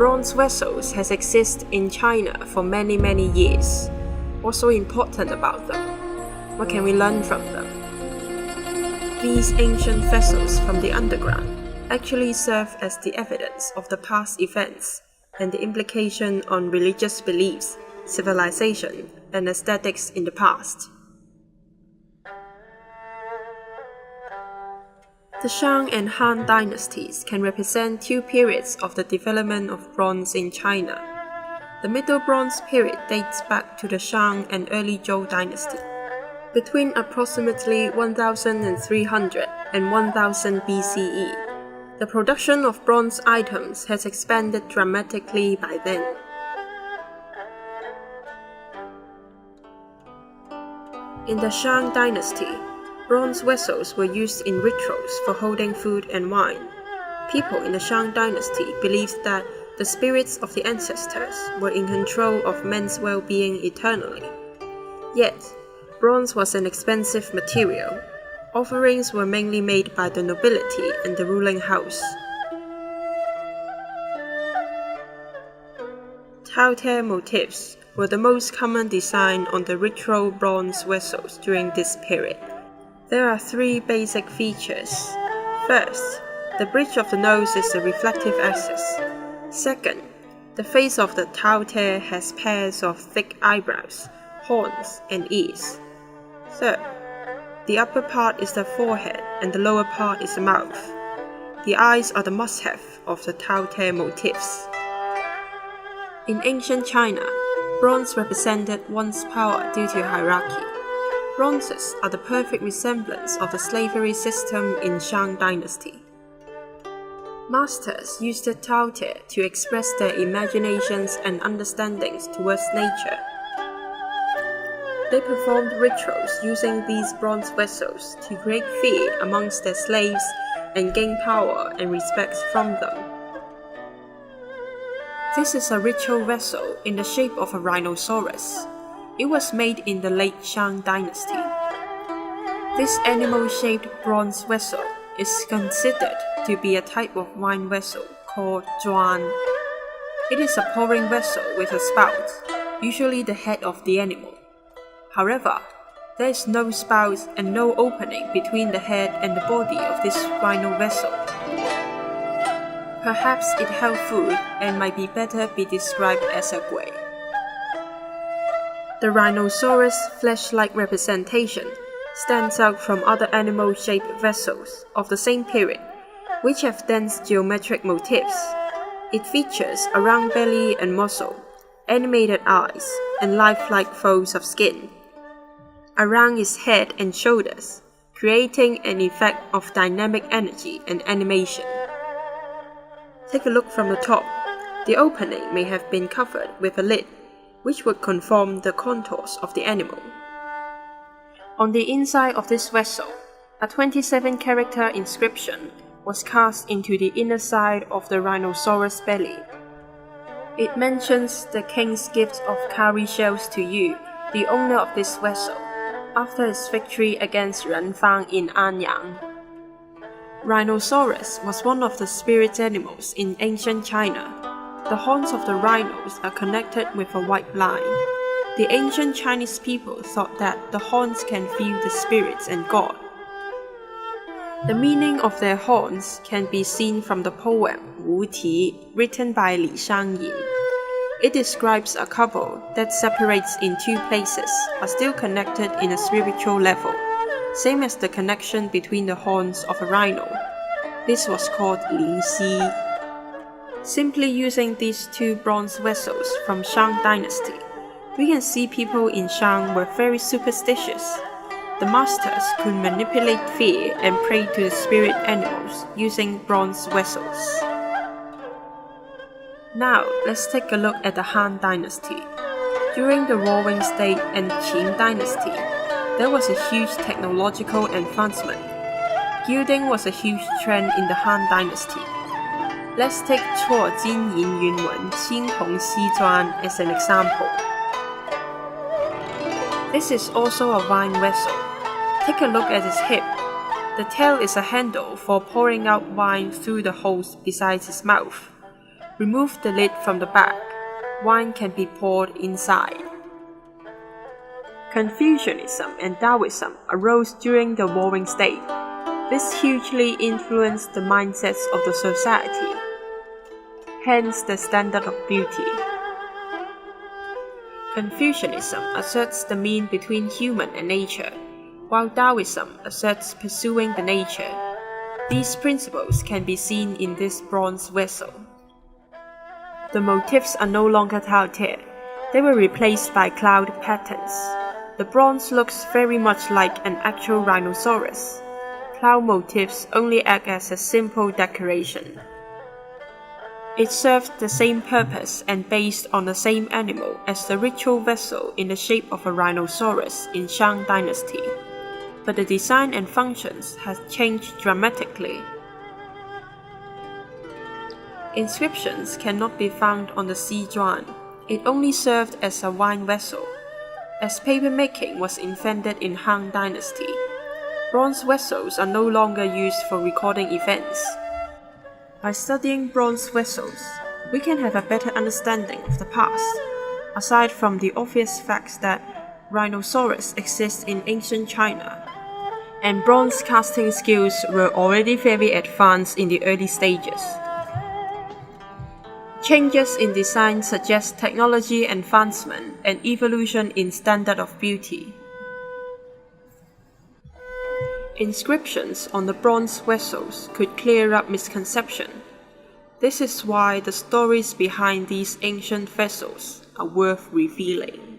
Bronze vessels has existed in China for many years. What's so important about them? What can we learn from them? These ancient vessels from the underground actually serve as the evidence of the past events and the implication on religious beliefs, civilization, and aesthetics in the past. The Shang and Han dynasties can represent two periods of the development of bronze in China. The Middle Bronze period dates back to the Shang and early Zhou dynasty. Between approximately 1300 and 1000 BCE, the production of bronze items has expanded dramatically by then. In the Shang dynasty, bronze vessels were used in rituals for holding food and wine. People in the Shang dynasty believed that the spirits of the ancestors were in control of men's well-being eternally. Yet, bronze was an expensive material. Offerings were mainly made by the nobility and the ruling house. Tao-te motifs were the most common design on the ritual bronze vessels during this period. There are three basic features. First, the bridge of the nose is a reflective axis. Second, the face of the Tao-te has pairs of thick eyebrows, horns, and ears. Third, the upper part is the forehead and the lower part is the mouth. The eyes are the must-have of the Tao-te motifs. In ancient China, bronze represented one's power due to hierarchy. Bronzes are the perfect resemblance of the slavery system in Shang dynasty. Masters used the Tao-te to express their imaginations and understandings towards nature. They performed rituals using these bronze vessels to create fear amongst their slaves and gain power and respect from them. This is a ritual vessel in the shape of a rhinoceros. It was made in the late Shang dynasty. This animal-shaped bronze vessel is considered to be a type of wine vessel called zhuan. It is a pouring vessel with a spout, usually the head of the animal. However, there is no spout and no opening between the head and the body of this rhino vessel. Perhaps it held food and might better be described as a gui. The rhinoceros flesh-like representation stands out from other animal-shaped vessels of the same period, which have dense geometric motifs. It features a round belly and muzzle, animated eyes, and lifelike folds of skin around its head and shoulders, creating an effect of dynamic energy and animation. Take a look from the top. The opening may have been covered with a lid, which would conform the contours of the animal. On the inside of this vessel, a 27-character inscription was cast into the inner side of the rhinoceros belly. It mentions the king's gift of cowrie shells to you, the owner of this vessel, after his victory against Ren Fang in Anyang. Rhinoceros was one of the spirit animals in ancient China. The horns of the rhinos are connected with a white line. The ancient Chinese people thought that the horns can feel the spirits and God. The meaning of their horns can be seen from the poem Wu Ti, written by Li Shangyin. It describes a couple that separates in two places, are still connected in a spiritual level, same as the connection between the horns of a rhino. This was called Ling Xi. Simply using these two bronze vessels from Shang dynasty, we can see people in Shang were very superstitious. The masters could manipulate fear and pray to the spirit animals using bronze vessels. Now, let's take a look at the Han dynasty. During the Roaring State and Qing dynasty, there was a huge technological advancement. Gilding was a huge trend in the Han dynasty. Let's take 错金银云纹青红西装 as an example. This is also a wine vessel. Take a look at its hip. The tail is a handle for pouring out wine through the holes beside its mouth. Remove the lid from the bag. Wine can be poured inside. Confucianism and Taoism arose during the Warring State. This hugely influenced the mindsets of the society, hence the standard of beauty. Confucianism asserts the mean between human and nature, while Taoism asserts pursuing the nature. These principles can be seen in this bronze vessel. The motifs are no longer telltale. They were replaced by cloud patterns. The bronze looks very much like an actual rhinoceros. Cloud motifs only act as a simple decoration. It served the same purpose and based on the same animal as the ritual vessel in the shape of a rhinoceros in Shang Dynasty, but the design and functions have changed dramatically. Inscriptions cannot be found on the Xizhuan. It only served as a wine vessel. As papermaking was invented in Han Dynasty, bronze vessels are no longer used for recording events. By studying bronze vessels, we can have a better understanding of the past, aside from the obvious facts that rhinoceros exist in ancient China, and bronze casting skills were already very advanced in the early stages. Changes in design suggest technology advancement and evolution in standard of beauty. Inscriptions on the bronze vessels could clear up misconception. This is why the stories behind these ancient vessels are worth revealing.